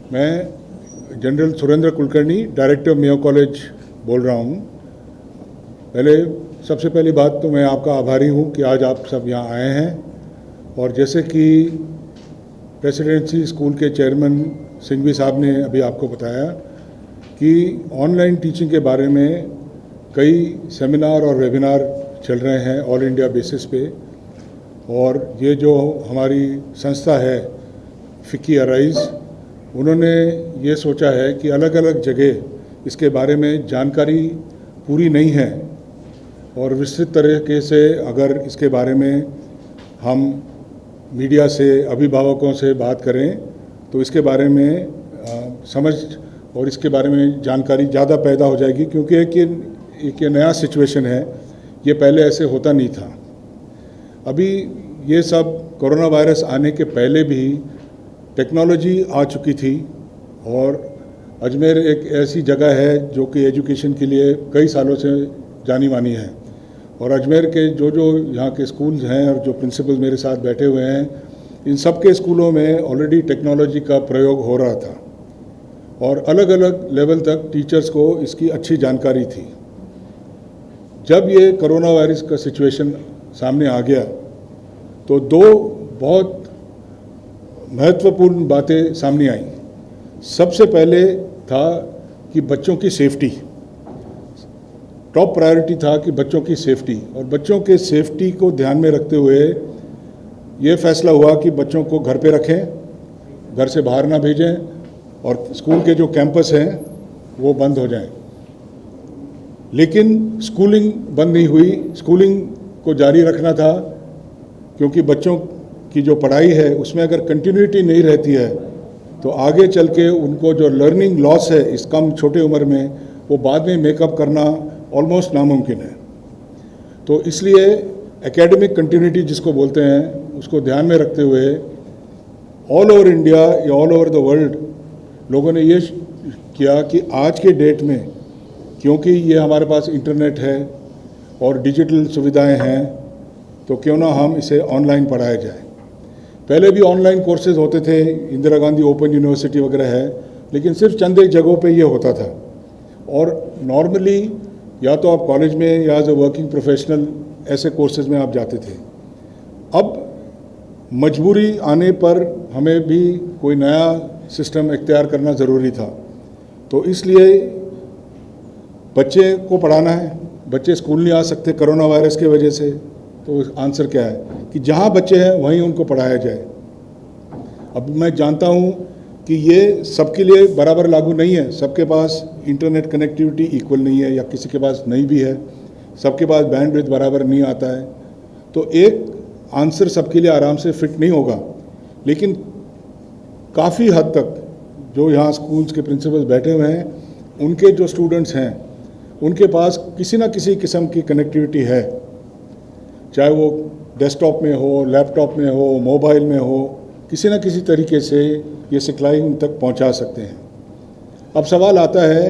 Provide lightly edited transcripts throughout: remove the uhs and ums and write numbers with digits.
मैं general Surendra Kulkarni, director Mayo college बोल रहा हूँ। सबसे पहली बात तो मैं आपका आभारी हूँ कि आज आप सब यहाँ आए हैं। और जैसे कि प्रेसिडेंसी स्कूल के चेयरमैन सिंघवी साहब ने अभी आपको बताया कि ऑनलाइन टीचिंग के बारे में कई सेमिनार और वेबिनार चल रहे हैं ऑल इंडिया बेसिस पे। और ये जो हमारी संस्था है फिक्की अराइज, उन्होंने ये सोचा है कि अलग अलग जगह इसके बारे में जानकारी पूरी नहीं है और विस्तृत तरीके से अगर इसके बारे में हम मीडिया से, अभिभावकों से बात करें तो इसके बारे में समझ और इसके बारे में जानकारी ज़्यादा पैदा हो जाएगी, क्योंकि एक नया सिचुएशन है, ये पहले ऐसे होता नहीं था। अभी ये सब कोरोना वायरस आने के पहले भी टेक्नोलॉजी आ चुकी थी और अजमेर एक ऐसी जगह है जो कि एजुकेशन के लिए कई सालों से जानी मानी है। और अजमेर के जो यहाँ के स्कूल्स हैं और जो प्रिंसिपल मेरे साथ बैठे हुए हैं, इन सब के स्कूलों में ऑलरेडी टेक्नोलॉजी का प्रयोग हो रहा था और अलग अलग लेवल तक टीचर्स को इसकी अच्छी जानकारी थी। जब ये कोरोना वायरस का सिचुएशन सामने आ गया तो दो बहुत महत्वपूर्ण बातें सामने आई। सबसे पहले था कि बच्चों की सेफ्टी, टॉप प्रायोरिटी था कि बच्चों की सेफ्टी, और बच्चों के सेफ्टी को ध्यान में रखते हुए ये फैसला हुआ कि बच्चों को घर पे रखें, घर से बाहर ना भेजें और स्कूल के जो कैंपस हैं वो बंद हो जाएं। लेकिन स्कूलिंग बंद नहीं हुई, स्कूलिंग को जारी रखना था, क्योंकि बच्चों की जो पढ़ाई है उसमें अगर कंटिन्यूटी नहीं रहती है तो आगे चल के उनको जो लर्निंग लॉस है इस कम छोटे उम्र में, वो बाद में मेकअप करना ऑलमोस्ट नामुमकिन है। तो इसलिए एकेडमिक कंटिन्यूटी जिसको बोलते हैं, उसको ध्यान में रखते हुए ऑल ओवर इंडिया या ऑल ओवर द वर्ल्ड लोगों ने ये किया कि आज के डेट में, क्योंकि ये हमारे पास इंटरनेट है और डिजिटल सुविधाएं हैं, तो क्यों ना हम इसे ऑनलाइन पढ़ाया जाए। पहले भी ऑनलाइन कोर्सेज होते थे, इंदिरा गांधी ओपन यूनिवर्सिटी वगैरह है, लेकिन सिर्फ चंद एक जगहों पे ये होता था। और नॉर्मली या तो आप कॉलेज में या एज ए वर्किंग प्रोफेशनल ऐसे कोर्सेज में आप जाते थे। अब मजबूरी आने पर हमें भी कोई नया सिस्टम इख्तियार करना ज़रूरी था। तो इसलिए बच्चे को पढ़ाना है, बच्चे स्कूल नहीं आ सकते कोरोना वायरस की वजह से, तो आंसर क्या है कि जहाँ बच्चे हैं वहीं उनको पढ़ाया जाए। अब मैं जानता हूँ कि ये सबके लिए बराबर लागू नहीं है, सबके पास इंटरनेट कनेक्टिविटी इक्वल नहीं है या किसी के पास नहीं भी है, सबके पास बैंडविड्थ बराबर नहीं आता है, तो एक आंसर सबके लिए आराम से फिट नहीं होगा। लेकिन काफ़ी हद तक जो यहाँ स्कूल्स के प्रिंसिपल्स बैठे हुए हैं, उनके जो स्टूडेंट्स हैं उनके पास किसी न किसी किस्म की कनेक्टिविटी है, चाहे वो डेस्कटॉप में हो, लैपटॉप में हो, मोबाइल में हो, किसी न किसी तरीके से ये सिखलाई उन तक पहुंचा सकते हैं। अब सवाल आता है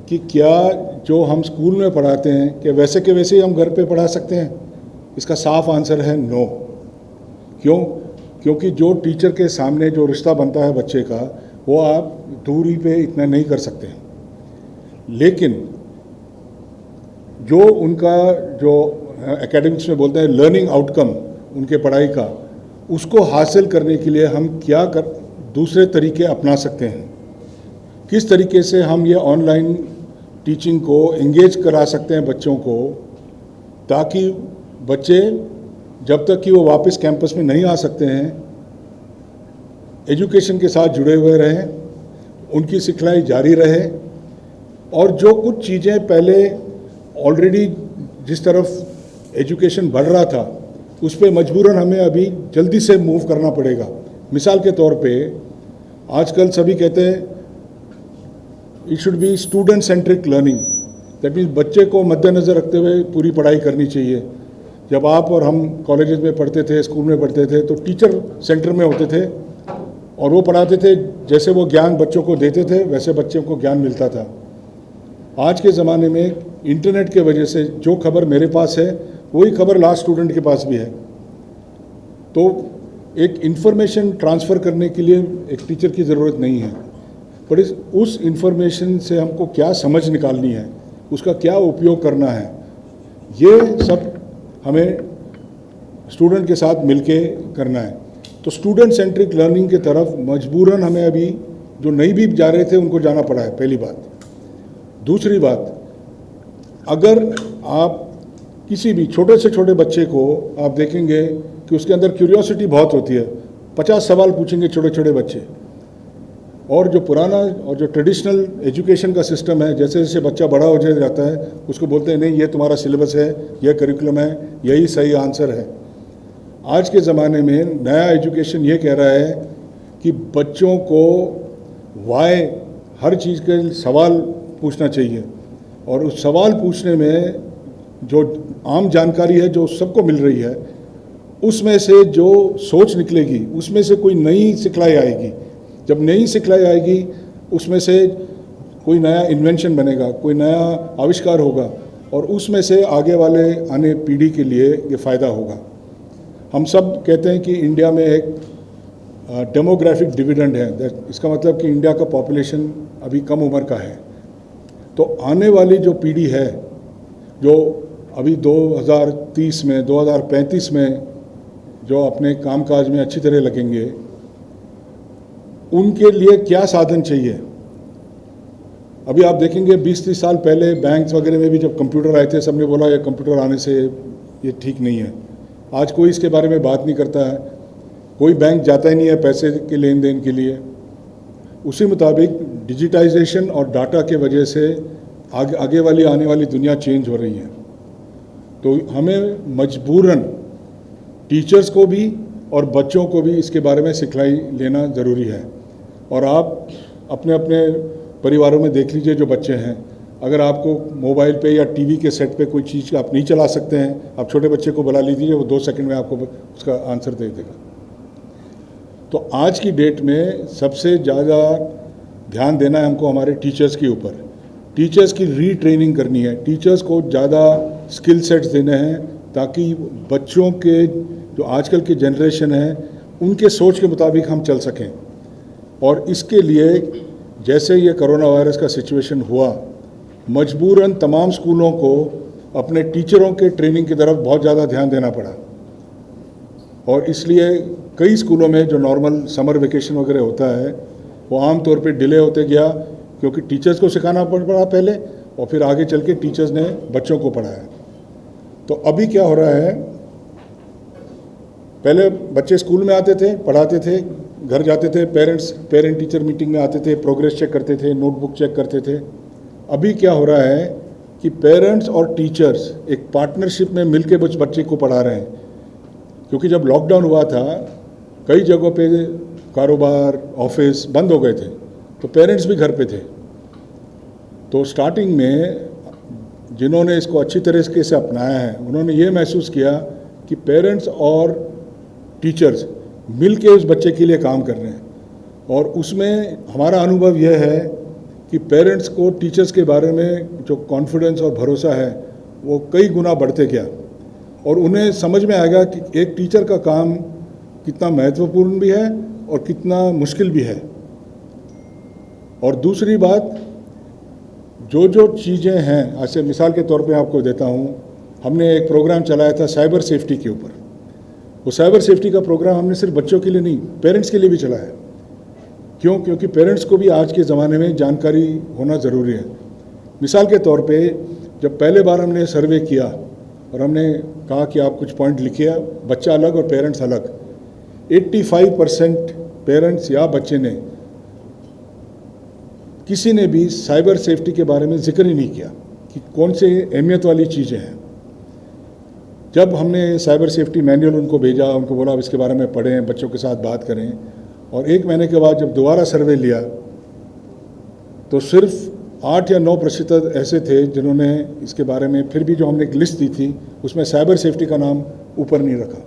कि क्या जो हम स्कूल में पढ़ाते हैं क्या वैसे के वैसे ही हम घर पे पढ़ा सकते हैं? इसका साफ आंसर है नो। क्यों? क्योंकि जो टीचर के सामने जो रिश्ता बनता है बच्चे का, वो आप दूरी पे इतना नहीं कर सकते हैं। लेकिन जो उनका जो एकेडमिक्स में बोलते हैं लर्निंग आउटकम उनके पढ़ाई का, उसको हासिल करने के लिए हम क्या दूसरे तरीके अपना सकते हैं, किस तरीके से हम ये ऑनलाइन टीचिंग को एंगेज करा सकते हैं बच्चों को, ताकि बच्चे जब तक कि वो वापस कैंपस में नहीं आ सकते हैं एजुकेशन के साथ जुड़े हुए रहें, उनकी सिखलाई जारी रहे। और जो कुछ चीज़ें पहले ऑलरेडी जिस तरफ एजुकेशन बढ़ रहा था उस पर मजबूरन हमें अभी जल्दी से मूव करना पड़ेगा। मिसाल के तौर पे आजकल सभी कहते हैं it should be student centric learning, that means बच्चे को मद्देनज़र रखते हुए पूरी पढ़ाई करनी चाहिए। जब आप और हम कॉलेजेस में पढ़ते थे, स्कूल में पढ़ते थे, तो टीचर सेंटर में होते थे और वो पढ़ाते थे, जैसे वो ज्ञान बच्चों को देते थे वैसे बच्चों को ज्ञान मिलता था। आज के ज़माने में इंटरनेट के वजह से जो खबर मेरे पास है वही खबर लास्ट स्टूडेंट के पास भी है। तो एक इन्फॉर्मेशन ट्रांसफ़र करने के लिए एक टीचर की ज़रूरत नहीं है। पर उस इंफॉर्मेशन से हमको क्या समझ निकालनी है, उसका क्या उपयोग करना है, ये सब हमें स्टूडेंट के साथ मिलके करना है। तो स्टूडेंट सेंट्रिक लर्निंग की तरफ मजबूरन हमें अभी जो नहीं भी जा रहे थे उनको जाना पड़ा है, पहली बात। दूसरी बात, अगर आप किसी भी छोटे से छोटे बच्चे को आप देखेंगे कि उसके अंदर क्यूरियोसिटी बहुत होती है, 50 सवाल पूछेंगे छोटे छोटे बच्चे। और जो पुराना और जो ट्रेडिशनल एजुकेशन का सिस्टम है, जैसे जैसे बच्चा बड़ा हो जाता है उसको बोलते हैं नहीं ये तुम्हारा सिलेबस है, यह करिकुलम है, यही सही आंसर है। आज के ज़माने में नया एजुकेशन ये कह रहा है कि बच्चों को वाई, हर चीज़ के सवाल पूछना चाहिए, और उस सवाल पूछने में जो आम जानकारी है जो सबको मिल रही है, उसमें से जो सोच निकलेगी उसमें से कोई नई सिखलाई आएगी। जब नई सिखलाई आएगी उसमें से कोई नया इन्वेंशन बनेगा, कोई नया आविष्कार होगा, और उसमें से आगे वाले आने पीढ़ी के लिए ये फ़ायदा होगा। हम सब कहते हैं कि इंडिया में एक डेमोग्राफिक डिविडेंड है, इसका मतलब कि इंडिया का पॉपुलेशन अभी कम उम्र का है। तो आने वाली जो पीढ़ी है, जो अभी 2030 में 2035 में जो अपने कामकाज में अच्छी तरह लगेंगे, उनके लिए क्या साधन चाहिए। अभी आप देखेंगे 20-30 साल पहले बैंक्स वगैरह में भी जब कंप्यूटर आए थे, सबने बोला ये कंप्यूटर आने से ये ठीक नहीं है। आज कोई इसके बारे में बात नहीं करता है, कोई बैंक जाता ही नहीं है पैसे के लेन देन के लिए। उसी मुताबिक डिजिटाइजेशन और डाटा के वजह से आगे वाली आने वाली दुनिया चेंज हो रही है। तो हमें मजबूरन टीचर्स को भी और बच्चों को भी इसके बारे में सिखलाई लेना ज़रूरी है। और आप अपने अपने परिवारों में देख लीजिए, जो बच्चे हैं, अगर आपको मोबाइल पे या टीवी के सेट पे कोई चीज़ आप नहीं चला सकते हैं, आप छोटे बच्चे को बुला लीजिए, वो 2 सेकंड में आपको उसका आंसर दे देगा। तो आज की डेट में सबसे ज़्यादा ध्यान देना है हमको हमारे टीचर्स के ऊपर। टीचर्स की रीट्रेनिंग करनी है, टीचर्स को ज़्यादा स्किल सेट्स देने हैं, ताकि बच्चों के जो आजकल की जनरेशन है उनके सोच के मुताबिक हम चल सकें। और इसके लिए जैसे ये कोरोना वायरस का सिचुएशन हुआ, मजबूरन तमाम स्कूलों को अपने टीचरों के ट्रेनिंग की तरफ बहुत ज़्यादा ध्यान देना पड़ा। और इसलिए कई स्कूलों में जो नॉर्मल समर वेकेशन वगैरह होता है वो आम तौर पे डिले होते गया, क्योंकि टीचर्स को सिखाना पड़ा पहले, और फिर आगे चल के टीचर्स ने बच्चों को पढ़ाया। तो अभी क्या हो रहा है, पहले बच्चे स्कूल में आते थे, पढ़ाते थे, घर जाते थे, पेरेंट टीचर मीटिंग में आते थे, प्रोग्रेस चेक करते थे, नोटबुक चेक करते थे। अभी क्या हो रहा है कि पेरेंट्स और टीचर्स एक पार्टनरशिप में मिलके बच्चे को पढ़ा रहे हैं। क्योंकि जब लॉकडाउन हुआ था, कई जगहों पे कारोबार, ऑफिस बंद हो गए थे, तो पेरेंट्स भी घर पे थे। तो स्टार्टिंग में जिन्होंने इसको अच्छी तरीके से अपनाया है, उन्होंने ये महसूस किया कि पेरेंट्स और टीचर्स मिल के उस बच्चे के लिए काम कर रहे हैं। और उसमें हमारा अनुभव यह है कि पेरेंट्स को टीचर्स के बारे में जो कॉन्फिडेंस और भरोसा है वो कई गुना बढ़ते गया, और उन्हें समझ में आएगा कि एक टीचर का काम कितना महत्वपूर्ण भी है और कितना मुश्किल भी है। और दूसरी बात, जो चीज़ें हैं, ऐसे मिसाल के तौर पे आपको देता हूँ, हमने एक प्रोग्राम चलाया था साइबर सेफ्टी के ऊपर। वो साइबर सेफ्टी का प्रोग्राम हमने सिर्फ बच्चों के लिए नहीं, पेरेंट्स के लिए भी चलाया। क्यों? क्योंकि पेरेंट्स को भी आज के ज़माने में जानकारी होना ज़रूरी है। मिसाल के तौर पे जब पहले बार हमने सर्वे किया और हमने कहा कि आप कुछ पॉइंट लिखिए, बच्चा अलग और पेरेंट्स अलग, 85% पेरेंट्स या बच्चे ने, किसी ने भी साइबर सेफ्टी के बारे में जिक्र ही नहीं किया कि कौन से अहमियत वाली चीज़ें हैं। जब हमने साइबर सेफ्टी मैनुअल उनको भेजा, उनको बोला अब इसके बारे में पढ़ें, बच्चों के साथ बात करें, और 1 महीने के बाद जब दोबारा सर्वे लिया तो सिर्फ 8 या 9% ऐसे थे जिन्होंने इसके बारे में, फिर भी जो हमने एक लिस्ट दी थी उसमें साइबर सेफ्टी का नाम ऊपर नहीं रखा।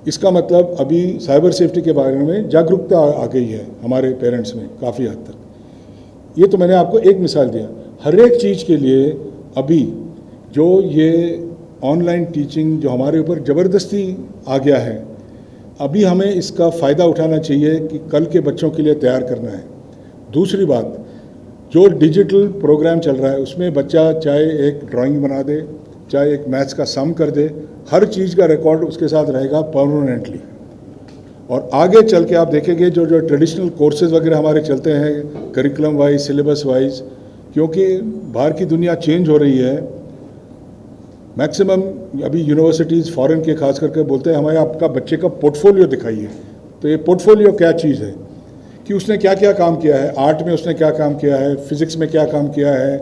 इसका मतलब अभी साइबर सेफ्टी के बारे में जागरूकता आ गई है हमारे पेरेंट्स में काफ़ी हद तक। ये तो मैंने आपको एक मिसाल दिया। हर एक चीज़ के लिए अभी जो ये ऑनलाइन टीचिंग जो हमारे ऊपर ज़बरदस्ती आ गया है, अभी हमें इसका फ़ायदा उठाना चाहिए कि कल के बच्चों के लिए तैयार करना है। दूसरी बात, जो डिजिटल प्रोग्राम चल रहा है उसमें बच्चा चाहे एक ड्राइंग बना दे, चाहे एक मैथ्स का सम कर दे, हर चीज़ का रिकॉर्ड उसके साथ रहेगा परमानेंटली। और आगे चल के आप देखेंगे जो जो ट्रेडिशनल कोर्सेज वगैरह हमारे चलते हैं करिकुलम वाइज, सिलेबस वाइज, क्योंकि बाहर की दुनिया चेंज हो रही है। मैक्सिमम अभी यूनिवर्सिटीज़ फॉरेन के खास करके बोलते हैं हमारे आपका बच्चे का पोर्टफोलियो दिखाइए। तो ये पोर्टफोलियो क्या चीज़ है कि उसने क्या क्या काम किया है, आर्ट में उसने क्या काम किया है, फिज़िक्स में क्या काम किया है,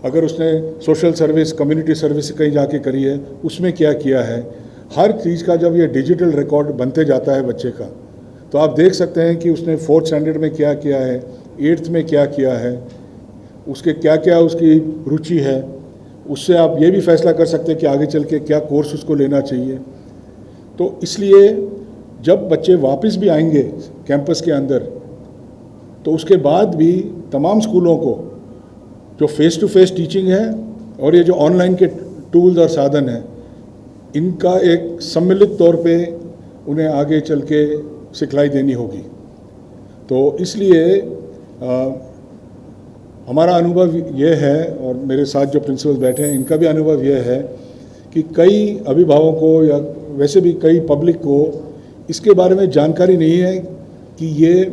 अगर उसने सोशल सर्विस, कम्युनिटी सर्विस कहीं जाके करी है उसमें क्या किया है। हर चीज़ का जब ये डिजिटल रिकॉर्ड बनते जाता है बच्चे का, तो आप देख सकते हैं कि उसने 4th स्टैंडर्ड में क्या किया है, 8th में क्या किया है, उसके क्या क्या उसकी रुचि है। उससे आप ये भी फैसला कर सकते हैं कि आगे चल के क्या कोर्स उसको लेना चाहिए। तो इसलिए जब बच्चे वापस भी आएंगे कैंपस के अंदर, तो उसके बाद भी तमाम स्कूलों को जो फेस टू फेस टीचिंग है और ये जो ऑनलाइन के टूल्स और साधन हैं, इनका एक सम्मिलित तौर पे उन्हें आगे चल के सिखलाई देनी होगी। तो इसलिए हमारा अनुभव ये है, और मेरे साथ जो प्रिंसिपल बैठे हैं इनका भी अनुभव ये है कि कई अभिभावकों या वैसे भी कई पब्लिक को इसके बारे में जानकारी नहीं है कि ये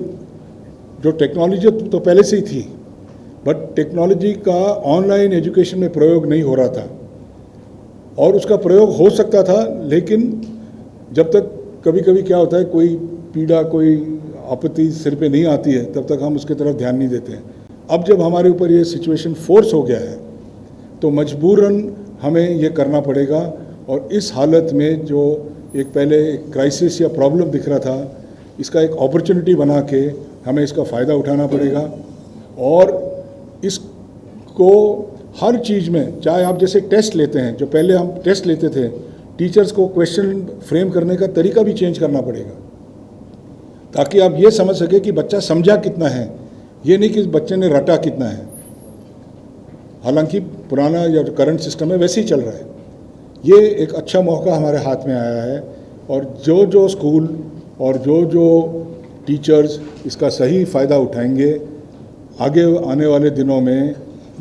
जो टेक्नोलॉजी तो पहले से ही थी, बट टेक्नोलॉजी का ऑनलाइन एजुकेशन में प्रयोग नहीं हो रहा था। और उसका प्रयोग हो सकता था, लेकिन जब तक कभी कभी क्या होता है कोई पीड़ा, कोई आपत्ति सिर पे नहीं आती है, तब तक हम उसके तरफ ध्यान नहीं देते हैं। अब जब हमारे ऊपर ये सिचुएशन फोर्स हो गया है तो मजबूरन हमें ये करना पड़ेगा। और इस हालत में जो एक पहले एक क्राइसिस या प्रॉब्लम दिख रहा था, इसका एक अपॉर्चुनिटी बना के हमें इसका फ़ायदा उठाना पड़ेगा। और इसको हर चीज़ में, चाहे आप जैसे टेस्ट लेते हैं, जो पहले हम टेस्ट लेते थे, टीचर्स को क्वेश्चन फ्रेम करने का तरीका भी चेंज करना पड़ेगा, ताकि आप ये समझ सके कि बच्चा समझा कितना है, ये नहीं कि बच्चे ने रटा कितना है। हालांकि पुराना या करंट सिस्टम है वैसे ही चल रहा है। ये एक अच्छा मौका हमारे हाथ में आया है, और जो जो स्कूल और जो जो टीचर्स इसका सही फ़ायदा उठाएंगे, आगे आने वाले दिनों में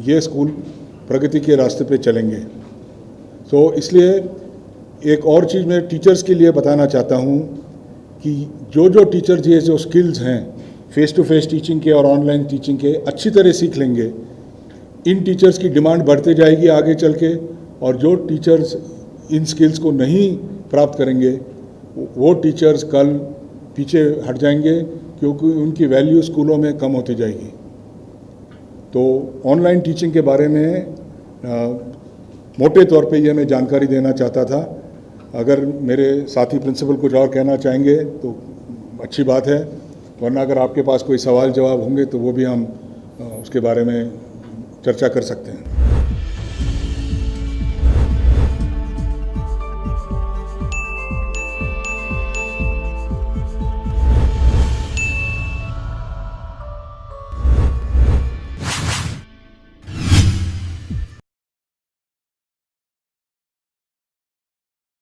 ये स्कूल प्रगति के रास्ते पे चलेंगे। तो इसलिए एक और चीज़ मैं टीचर्स के लिए बताना चाहता हूँ कि जो जो टीचर्स ये जो स्किल्स हैं फेस टू फेस टीचिंग के और ऑनलाइन टीचिंग के अच्छी तरह सीख लेंगे, इन टीचर्स की डिमांड बढ़ते जाएगी आगे चल के। और जो टीचर्स इन स्किल्स को नहीं प्राप्त करेंगे, वो टीचर्स कल पीछे हट जाएंगे, क्योंकि उनकी वैल्यू स्कूलों में कम होती जाएगी। तो ऑनलाइन टीचिंग के बारे में मोटे तौर पे ये मैं जानकारी देना चाहता था। अगर मेरे साथी प्रिंसिपल कुछ और कहना चाहेंगे तो अच्छी बात है, वरना अगर आपके पास कोई सवाल जवाब होंगे तो वो भी हम उसके बारे में चर्चा कर सकते हैं।